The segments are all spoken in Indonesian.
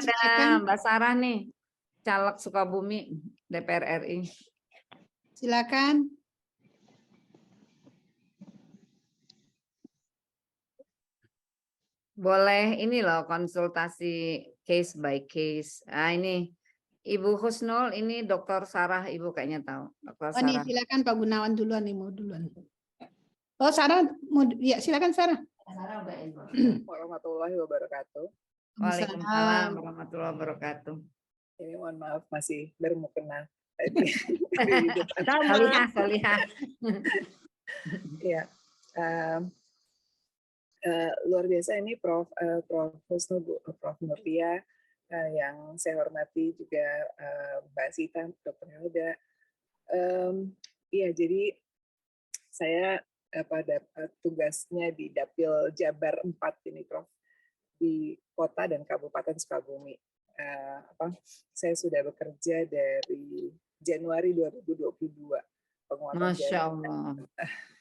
ada silakan. Mbak Sarah nih, caleg Sukabumi, DPR RI. Silakan. Boleh ini loh konsultasi case by case. Ah ini Ibu Husnul, ini Dokter Sarah, Ibu kayaknya tahu. Dokter Oh nih Sarah. silakan Pak Gunawan duluan nih, mau duluan. Oh Sarah, ya silakan Sarah. Sarah udah info. Warahmatullahi wabarakatuh. Waalaikumsalam warahmatullahi wabarakatuh. Ini mohon maaf masih baru mau kenal tadi. Solihah. Ya, luar biasa ini Prof. Husnul, Prof. Nurlia, yang saya hormati juga Mbak Sita, Dr. Helda. Iya, jadi saya pada tugasnya di Dapil Jabar 4 ini, Prof, di Kota dan Kabupaten Sukabumi. Saya sudah bekerja dari Januari 2022, penguatan jaringan,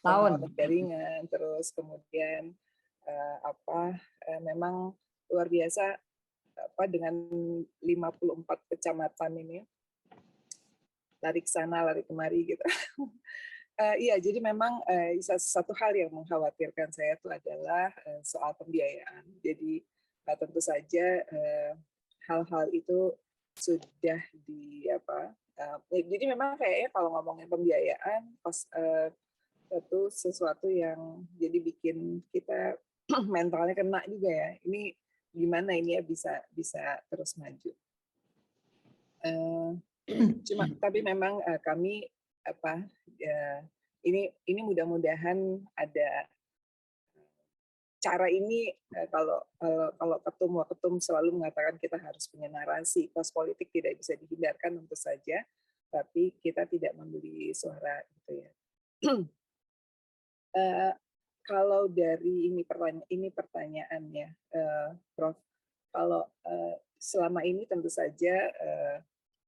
penguatan jaringan, terus kemudian memang luar biasa dengan 54 kecamatan ini, lari ke sana, lari kemari gitu. Iya, jadi memang satu hal yang mengkhawatirkan saya itu adalah soal pembiayaan. Jadi tentu saja hal-hal itu sudah jadi memang kayaknya kalau ngomongin pembiayaan itu sesuatu yang jadi bikin kita mentalnya kena juga ya. Ini gimana ini ya bisa terus maju. Tapi memang kami ini mudah-mudahan ada cara ini. Kalau ketum selalu mengatakan kita harus punya narasi, kos politik tidak bisa dihindarkan tentu saja, tapi kita tidak membeli suara gitu ya. Kalau dari ini pertanyaannya, Prof, kalau selama ini tentu saja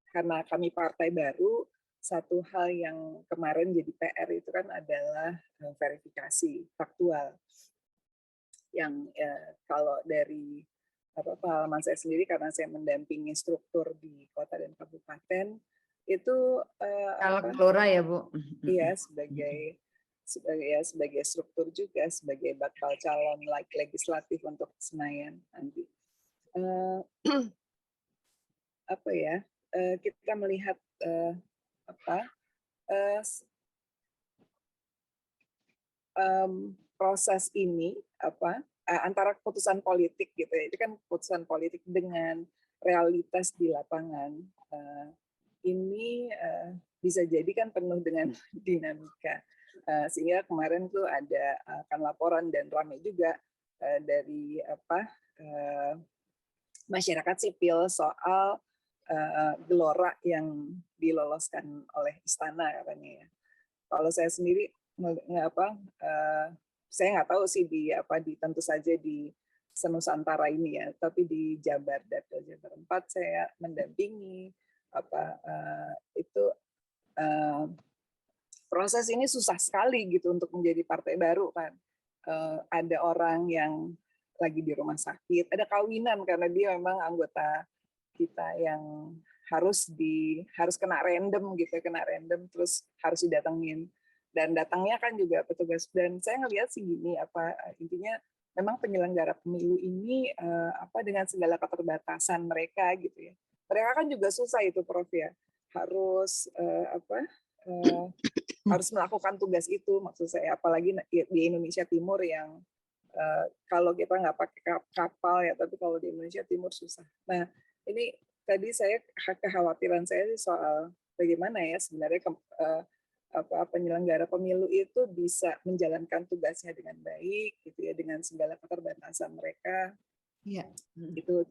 karena kami partai baru, satu hal yang kemarin jadi PR itu kan adalah verifikasi faktual. Yang kalau dari pengalaman saya sendiri, karena saya mendampingi struktur di kota dan kabupaten, itu Gelora ya Bu? Iya, sebagai struktur juga, sebagai bakal calon legislatif untuk Senayan nanti. Kita melihat proses ini antara keputusan politik gitu ya, itu kan keputusan politik dengan realitas di lapangan ini bisa jadi kan penuh dengan dinamika. Sehingga kemarin tuh ada kan laporan dan ramai juga dari masyarakat sipil soal gelora yang diloloskan oleh istana katanya ya. Kalau saya sendiri saya nggak tahu sih tentu saja di senusantara ini ya, tapi di Jabar, Dapil Jabar 4 saya mendampingi itu proses ini susah sekali gitu untuk menjadi partai baru kan. Ada orang yang lagi di rumah sakit, ada kawinan karena dia memang anggota kita yang harus kena random gitu, terus harus didatengin, dan datangnya kan juga petugas. Dan saya ngelihat sih gini, intinya memang penyelenggara pemilu ini dengan segala keterbatasan mereka gitu ya, mereka kan juga susah itu Prof ya, harus harus melakukan tugas itu, maksud saya apalagi di Indonesia Timur yang kalau kita nggak pakai kapal ya, tapi kalau di Indonesia Timur susah. Nah ini tadi kekhawatiran saya soal bagaimana ya sebenarnya penyelenggara pemilu itu bisa menjalankan tugasnya dengan baik gitu ya, dengan segala keterbatasan mereka. Ya. Itu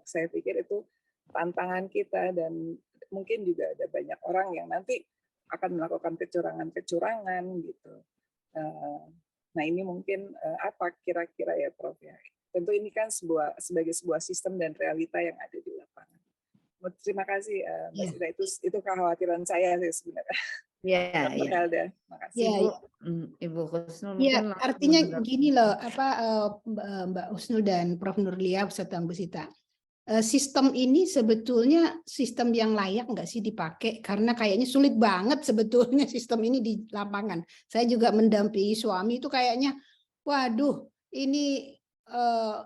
saya pikir itu tantangan kita, dan mungkin juga ada banyak orang yang nanti akan melakukan kecurangan gitu. Nah ini mungkin apa kira-kira ya Prof ya. Tentu ini kan sebagai sebuah sistem dan realita yang ada di lapangan. Terima kasih Mbak Sita, itu kekhawatiran saya sih sebenarnya. Iya, Dr. Helda, makasih. Ibu Husnul. Ya, artinya gini loh, Mbak Husnul dan Prof Nurlia beserta Bu Sita. sistem ini sebetulnya sistem yang layak nggak sih dipakai? Karena kayaknya sulit banget sebetulnya sistem ini di lapangan. Saya juga mendampingi suami itu kayaknya, waduh, ini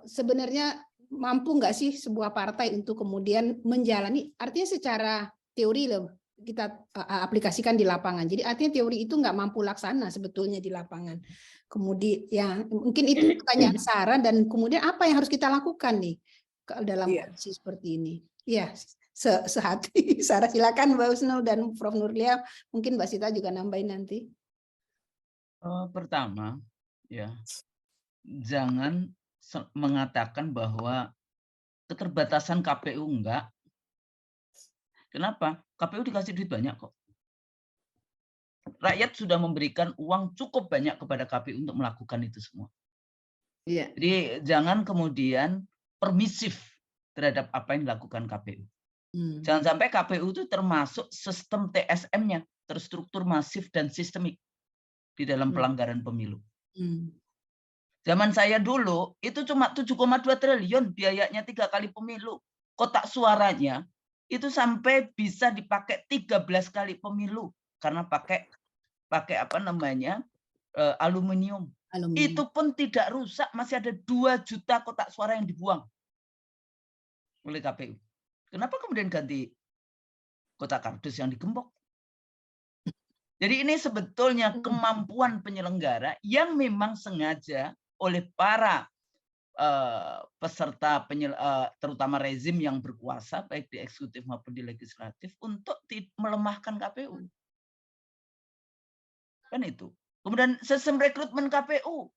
sebenarnya mampu nggak sih sebuah partai untuk kemudian menjalani? Artinya secara teori loh kita aplikasikan di lapangan. Jadi artinya teori itu nggak mampu laksana sebetulnya di lapangan. Kemudian ya mungkin itu pertanyaan Sarah, dan kemudian apa yang harus kita lakukan nih dalam kondisi seperti ini? Ya, sehati. Sarah silakan Mbak Husnul dan Prof. Nurlia, mungkin Mbak Sita juga nambahin nanti. Pertama, ya, jangan mengatakan bahwa keterbatasan KPU enggak. Kenapa? KPU dikasih duit banyak kok. Rakyat sudah memberikan uang cukup banyak kepada KPU untuk melakukan itu semua. Iya. Jadi jangan kemudian permisif terhadap apa yang dilakukan KPU. Jangan sampai KPU itu termasuk sistem TSM-nya, terstruktur masif dan sistemik di dalam pelanggaran pemilu. Zaman saya dulu itu cuma 7,2 triliun biayanya 3 kali pemilu. Kotak suaranya itu sampai bisa dipakai 13 kali pemilu karena pakai apa namanya aluminium. Itu pun tidak rusak, masih ada 2 juta kotak suara yang dibuang oleh KPU. Kenapa kemudian ganti kotak kardus yang digembok? Jadi ini sebetulnya kemampuan penyelenggara yang memang sengaja oleh para peserta terutama rezim yang berkuasa baik di eksekutif maupun di legislatif untuk melemahkan KPU. Kan itu. Kemudian sistem rekrutmen KPU.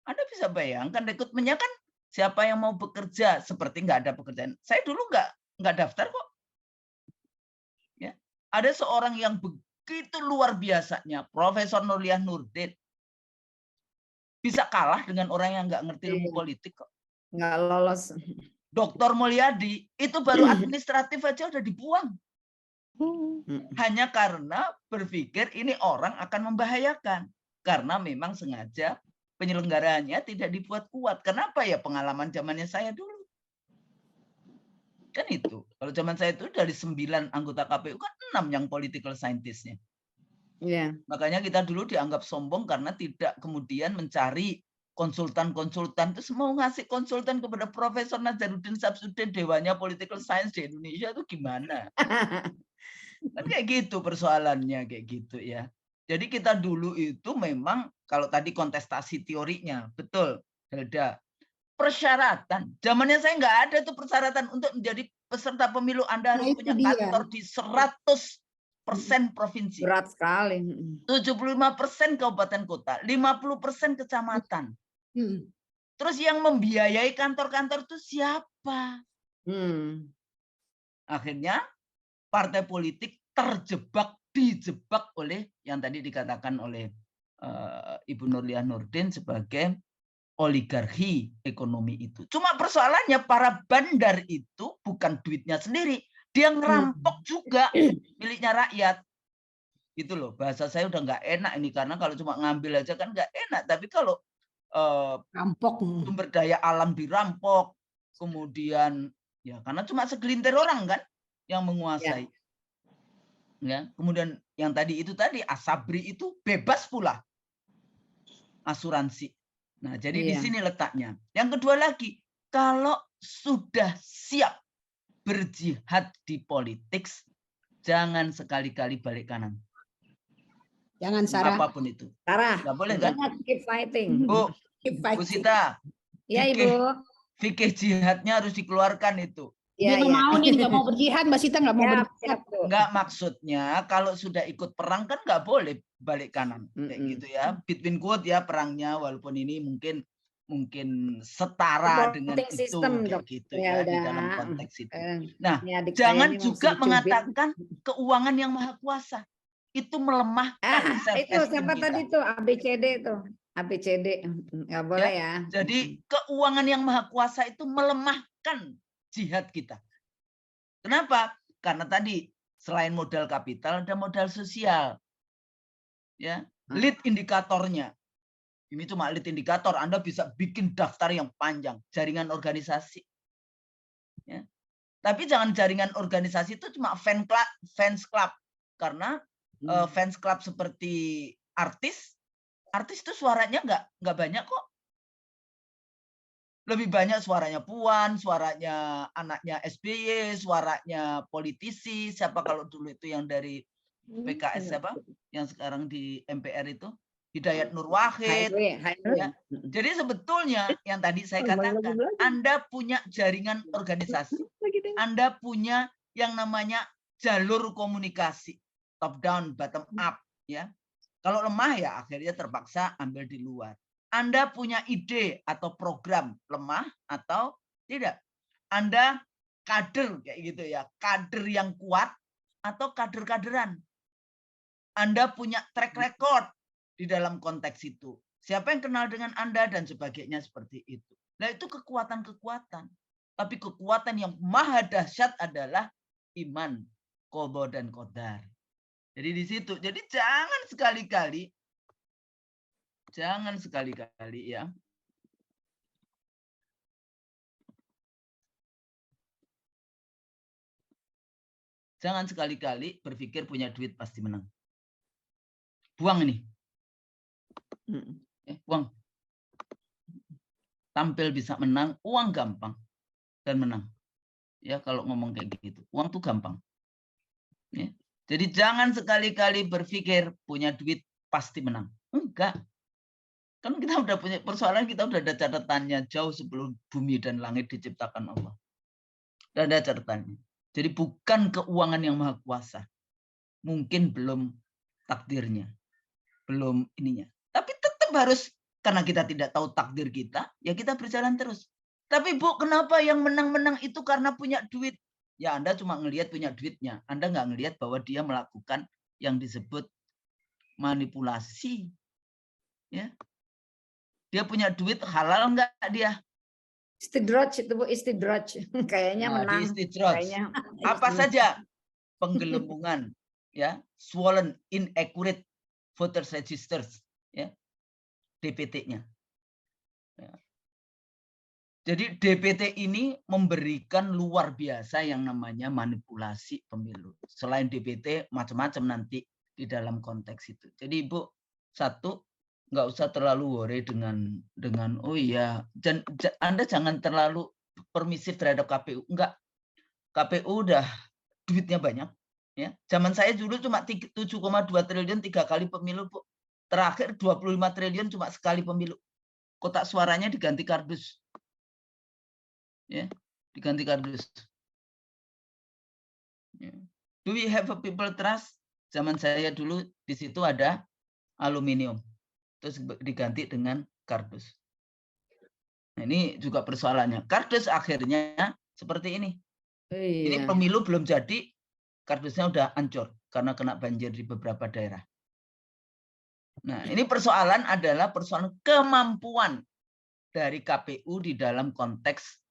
Anda bisa bayangkan rekrutmennya kan siapa yang mau bekerja seperti nggak ada pekerjaan. Saya dulu nggak daftar kok. Ya, ada seorang yang begitu luar biasanya, Profesor Nurlia Nurdin, bisa kalah dengan orang yang nggak ngerti ilmu politik kok. Nggak lolos. Dr. Mulyadi itu baru administratif aja udah dibuang. Hanya karena berpikir ini orang akan membahayakan. Karena memang sengaja penyelenggaranya tidak dibuat kuat. Kenapa ya? Pengalaman zamannya saya dulu. Kan itu. Kalau zaman saya itu dari 9 anggota KPU kan 6 yang political scientist-nya. Yeah. Makanya kita dulu dianggap sombong karena tidak kemudian mencari konsultan-konsultan. Terus mau ngasih konsultan kepada Profesor Nazarudin Sabsudin, Dewanya Political Science di Indonesia itu gimana? Kan kayak gitu persoalannya, kayak gitu ya. Jadi kita dulu itu memang kalau tadi kontestasi teorinya, betul, Helda. Persyaratan, zamannya saya nggak ada tuh persyaratan untuk menjadi peserta pemilu. Anda harus punya kantor di 100% provinsi. Berat sekali. 75% kabupaten kota, 50% kecamatan. Terus yang membiayai kantor-kantor itu siapa? Akhirnya partai politik dijebak oleh yang tadi dikatakan oleh Ibu Nurlia Nurdin sebagai oligarki ekonomi itu. Cuma persoalannya para bandar itu bukan duitnya sendiri, dia ngerampok juga miliknya rakyat. Gitu loh, bahasa saya udah nggak enak ini karena kalau cuma ngambil aja kan nggak enak, tapi kalau rampok, sumber daya alam dirampok, kemudian ya karena cuma segelintir orang kan yang menguasai. Ya, kemudian yang tadi Asabri itu bebas pula asuransi. Nah, jadi di sini letaknya. Yang kedua lagi, kalau sudah siap berjihad di politik, jangan sekali-kali balik kanan. Jangan, Sarah. Apapun itu. Sarah. Nggak boleh kan? Keep fighting. Bu Sita. Ya, Ibu. Fikih jihadnya harus dikeluarkan itu. Dia nggak mau nih, nggak mau berjihad, Mbak Sita nggak mau berjihad. Nggak, maksudnya kalau sudah ikut perang kan nggak boleh balik kanan kayak gitu ya. Between quote ya perangnya, walaupun ini mungkin setara dengan itu sistem, kayak gitu ya di dalam konteks itu. Nah, ya, jangan juga mengatakan keuangan yang maha kuasa itu melemahkan itu siapa tadi tuh ABCD itu. ABCD nggak boleh ya. Jadi keuangan yang maha kuasa itu melemahkan jihad kita. Kenapa? Karena tadi selain modal kapital ada modal sosial. Ya, lead indikatornya. Ini cuma lead indikator, Anda bisa bikin daftar yang panjang, jaringan organisasi. Ya. Tapi jangan jaringan organisasi itu cuma fans club. Karena fans club seperti artis itu suaranya nggak banyak kok. Lebih banyak suaranya Puan, suaranya anaknya SBY, suaranya politisi, siapa kalau dulu itu yang dari PKS siapa? Yang sekarang di MPR itu, Hidayat Nur Wahid. Ya. Jadi sebetulnya yang tadi saya katakan, Anda punya jaringan organisasi, Anda punya yang namanya jalur komunikasi, top down, bottom up. Ya. Kalau lemah ya akhirnya terpaksa ambil di luar. Anda punya ide atau program lemah atau tidak. Anda kader kayak gitu ya, kader yang kuat atau kader-kaderan. Anda punya track record di dalam konteks itu. Siapa yang kenal dengan Anda dan sebagainya seperti itu. Nah itu kekuatan-kekuatan. Tapi kekuatan yang maha dahsyat adalah iman, qadha dan qadar. Jadi di situ. Jadi jangan sekali-kali ya. Jangan sekali-kali berpikir punya duit pasti menang. Buang ini. Buang. Tampil bisa menang, uang gampang dan menang. Ya kalau ngomong kayak gitu, uang tuh gampang. Ya. Jadi jangan sekali-kali berpikir punya duit pasti menang. Enggak. Kan kita udah punya persoalan, kita udah ada catatannya jauh sebelum bumi dan langit diciptakan Allah. Udah ada catatannya. Jadi bukan keuangan yang maha kuasa. Mungkin belum takdirnya. Belum ininya. Tapi tetap harus, karena kita tidak tahu takdir kita, ya kita berjalan terus. Tapi Bu, kenapa yang menang-menang itu karena punya duit? Ya Anda cuma ngelihat punya duitnya. Anda nggak ngelihat bahwa dia melakukan yang disebut manipulasi. Ya. Dia punya duit halal enggak dia? Istidraj itu Bu, istidraj. Kayaknya menang. Kayaknya apa saja? Penggelembungan, ya, swollen, inaccurate voters registers, ya, DPT-nya. Ya. Jadi DPT ini memberikan luar biasa yang namanya manipulasi pemilu. Selain DPT, macam-macam nanti di dalam konteks itu. Jadi Ibu, satu, nggak usah terlalu worry dengan oh iya, Anda jangan terlalu permisif terhadap KPU. Enggak, KPU udah duitnya banyak. Ya, zaman saya dulu cuma 7,2 triliun 3 kali pemilu, Bu. Terakhir 25 triliun cuma sekali pemilu. Kotak suaranya diganti kardus. Ya, diganti kardus. Ya. Do we have a people trust? Zaman saya dulu di situ ada aluminium. Terus diganti dengan kardus. Nah, ini juga persoalannya. Kardus akhirnya seperti ini. Ini pemilu belum jadi, kardusnya udah hancur karena kena banjir di beberapa daerah. Nah, ini persoalan adalah persoalan kemampuan dari KPU di dalam konteks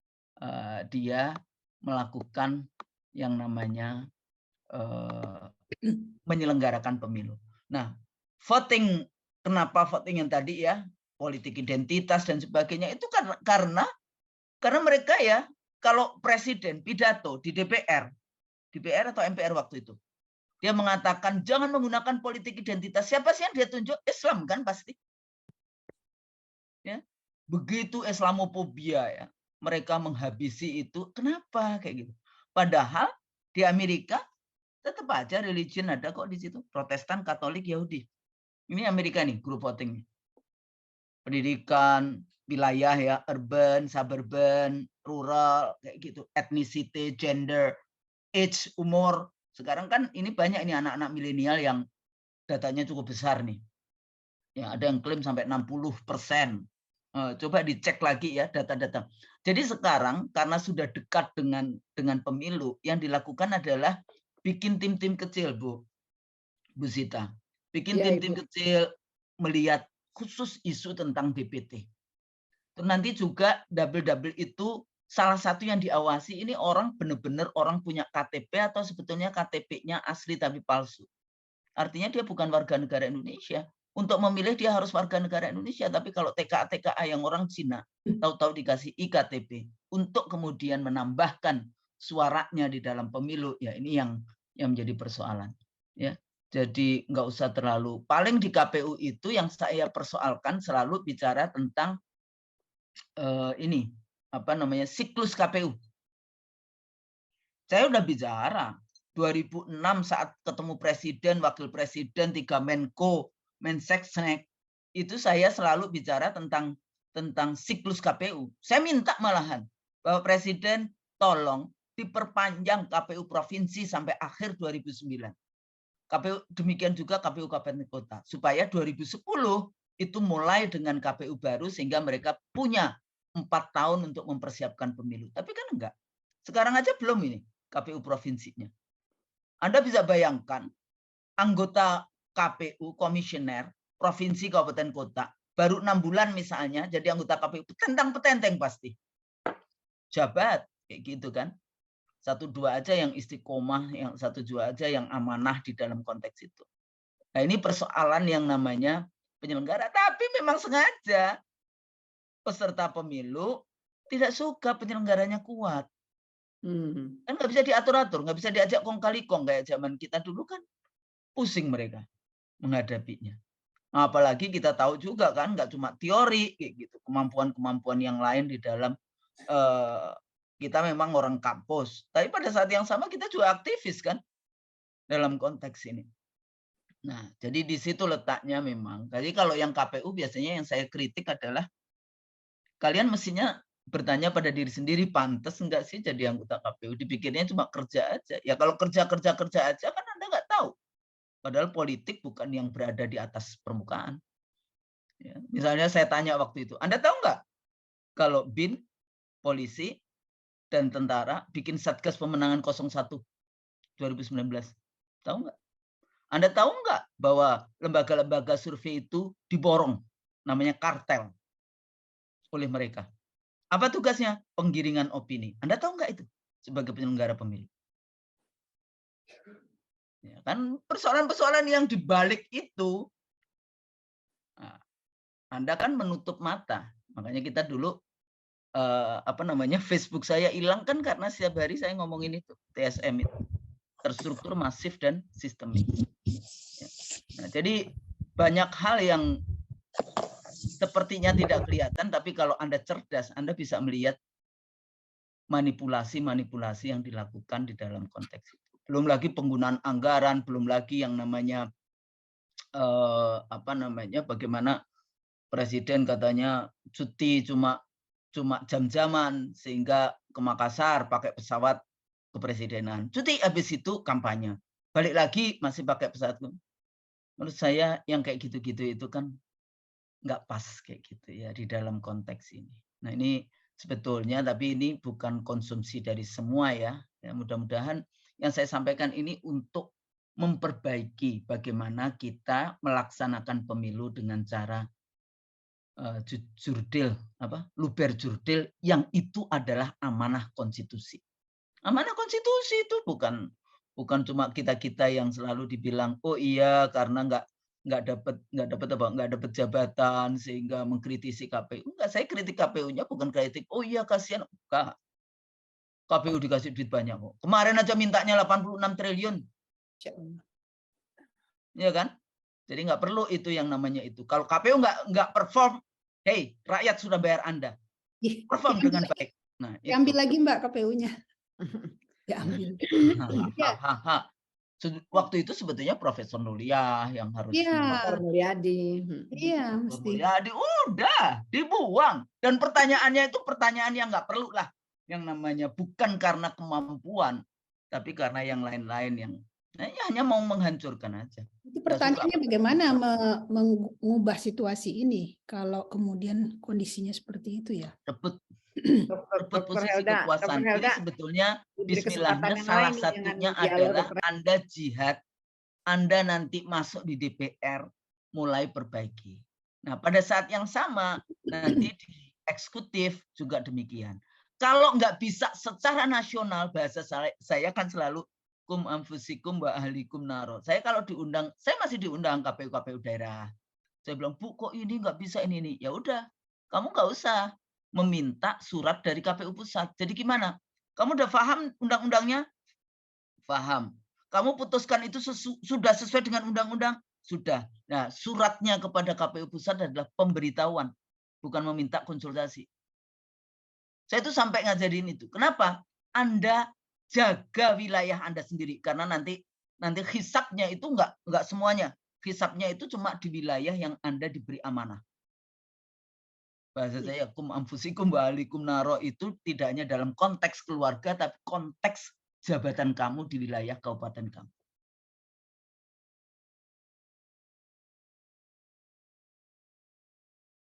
dia melakukan yang namanya menyelenggarakan pemilu. Nah, voting, kenapa voting yang tadi ya, politik identitas dan sebagainya, itu karena mereka ya, kalau presiden pidato di DPR atau MPR waktu itu, dia mengatakan jangan menggunakan politik identitas. Siapa sih yang dia tunjuk? Islam kan pasti. Ya. Begitu Islamofobia ya. Mereka menghabisi itu. Kenapa kayak gitu? Padahal di Amerika tetap aja religion ada kok di situ. Protestan, Katolik, Yahudi. Ini Amerika nih grup voting. Pendidikan, wilayah ya, urban, suburban, rural, kayak gitu. Ethnicity, gender, age, umur. Sekarang kan ini banyak ini anak-anak milenial yang datanya cukup besar nih. Ya, ada yang klaim sampai 60%. Coba dicek lagi ya data-data. Jadi sekarang karena sudah dekat dengan pemilu, yang dilakukan adalah bikin tim-tim kecil, Bu Zita. Bikin tim-tim kecil melihat khusus isu tentang DPT. Terus nanti juga double itu salah satu yang diawasi ini orang benar-benar orang punya KTP atau sebetulnya KTP-nya asli tapi palsu. Artinya dia bukan warga negara Indonesia. Untuk memilih dia harus warga negara Indonesia. Tapi kalau TKA yang orang Cina, tahu-tahu dikasih IKTP untuk kemudian menambahkan suaranya di dalam pemilu, ya ini yang menjadi persoalan. Ya, jadi nggak usah terlalu. Paling di KPU itu yang saya persoalkan selalu bicara tentang ini apa namanya siklus KPU. Saya udah bicara 2006 saat ketemu presiden, wakil presiden, 3 Menko, Mensesnek, itu saya selalu bicara tentang siklus KPU. Saya minta malahan bahwa presiden tolong diperpanjang KPU provinsi sampai akhir 2009. KPU demikian juga KPU kabupaten kota supaya 2010 itu mulai dengan KPU baru sehingga mereka punya 4 tahun untuk mempersiapkan pemilu. Tapi kan enggak. Sekarang aja belum ini KPU provinsinya. Anda bisa bayangkan anggota KPU komisioner provinsi kabupaten kota baru 6 bulan misalnya jadi anggota KPU petentang-petenteng pasti. Jabat kayak gitu kan. 1-2 aja yang istiqomah, yang 1-2 aja yang amanah di dalam konteks itu. Nah, ini persoalan yang namanya penyelenggara, tapi memang sengaja peserta pemilu tidak suka penyelenggaranya kuat. Kan nggak bisa diatur-atur, nggak bisa diajak kong kali kong kayak zaman kita dulu kan pusing mereka menghadapinya. Nah, apalagi kita tahu juga kan nggak cuma teori kayak gitu, kemampuan-kemampuan yang lain di dalam kita memang orang kampus, tapi pada saat yang sama kita juga aktivis kan dalam konteks ini. Nah, jadi di situ letaknya memang. Jadi kalau yang KPU biasanya yang saya kritik adalah kalian mestinya bertanya pada diri sendiri, pantas enggak sih jadi anggota KPU? Dipikirnya cuma kerja aja. Ya kalau kerja aja kan Anda nggak tahu. Padahal politik bukan yang berada di atas permukaan. Ya, misalnya saya tanya waktu itu, Anda tahu nggak kalau BIN, polisi, dan tentara bikin Satgas Pemenangan 01 2019? Tahu nggak? Anda tahu nggak bahwa lembaga-lembaga survei itu diborong, namanya kartel oleh mereka? Apa tugasnya? Penggiringan opini. Anda tahu nggak itu sebagai penyelenggara pemilu? Ya, kan persoalan-persoalan yang dibalik itu, nah, Anda kan menutup mata. Makanya kita dulu Facebook saya hilang kan karena setiap hari saya ngomongin itu TSM itu terstruktur, masif dan sistemik. Ya. Nah, jadi banyak hal yang sepertinya tidak kelihatan, tapi kalau Anda cerdas, Anda bisa melihat manipulasi-manipulasi yang dilakukan di dalam konteks itu. Belum lagi penggunaan anggaran, belum lagi yang namanya bagaimana presiden katanya cuti cuma jam-jaman sehingga ke Makassar pakai pesawat kepresidenan. Cuti habis itu kampanye. Balik lagi masih pakai pesawat. Menurut saya yang kayak gitu-gitu itu kan nggak pas kayak gitu ya di dalam konteks ini. Nah ini sebetulnya tapi ini bukan konsumsi dari semua ya. Mudah-mudahan yang saya sampaikan ini untuk memperbaiki bagaimana kita melaksanakan pemilu dengan cara luber jurdil yang itu adalah amanah konstitusi. Amanah konstitusi itu bukan cuma kita yang selalu dibilang oh iya karena nggak dapat jabatan sehingga mengkritisi KPU. Enggak, saya kritik KPU-nya bukan kritik oh iya kasihan enggak. KPU dikasih duit banyak kok. Kemarin aja mintanya 86 triliun. Ya kan? Jadi nggak perlu itu yang namanya itu. Kalau KPU nggak perform, hey rakyat sudah bayar Anda. Perform dengan baik. Nah, diambil lagi Mbak KPU-nya. Diambil. Waktu itu sebetulnya Profesor Nuliah yang harus Profesor Mulyadi. Iya, mesti. Mulyadi udah dibuang. Dan pertanyaannya itu pertanyaan yang nggak perlu lah. Yang namanya bukan karena kemampuan, tapi karena yang lain-lain yang hanya mau menghancurkan aja. Itu pertanyaannya bagaimana mengubah situasi ini kalau kemudian kondisinya seperti itu ya? Rebut posisi kekuasaan ini sebetulnya bismillahnya salah satunya adalah Anda jihad, Anda nanti masuk di DPR mulai perbaiki. Nah pada saat yang sama nanti di eksekutif juga demikian. Kalau nggak bisa secara nasional, bahasa saya kan selalu kum anfusikum wa ahlikum naro. Saya kalau diundang, saya masih diundang KPU daerah. Saya bilang, Bu kok ini nggak bisa ini. Ya udah, kamu nggak usah meminta surat dari KPU pusat. Jadi gimana? Kamu udah paham undang-undangnya? Paham. Kamu putuskan itu sudah sesuai dengan undang-undang? Sudah. Nah, suratnya kepada KPU Pusat adalah pemberitahuan, bukan meminta konsultasi. Saya itu sampai ngajarin itu. Kenapa? Anda jaga wilayah Anda sendiri, karena nanti hisapnya itu enggak semuanya. Hisapnya itu cuma di wilayah yang Anda diberi amanah. Bahasa saya, kum anfusikum wa ahlikum naro, itu tidak hanya dalam konteks keluarga, tapi konteks jabatan kamu di wilayah kabupaten kamu.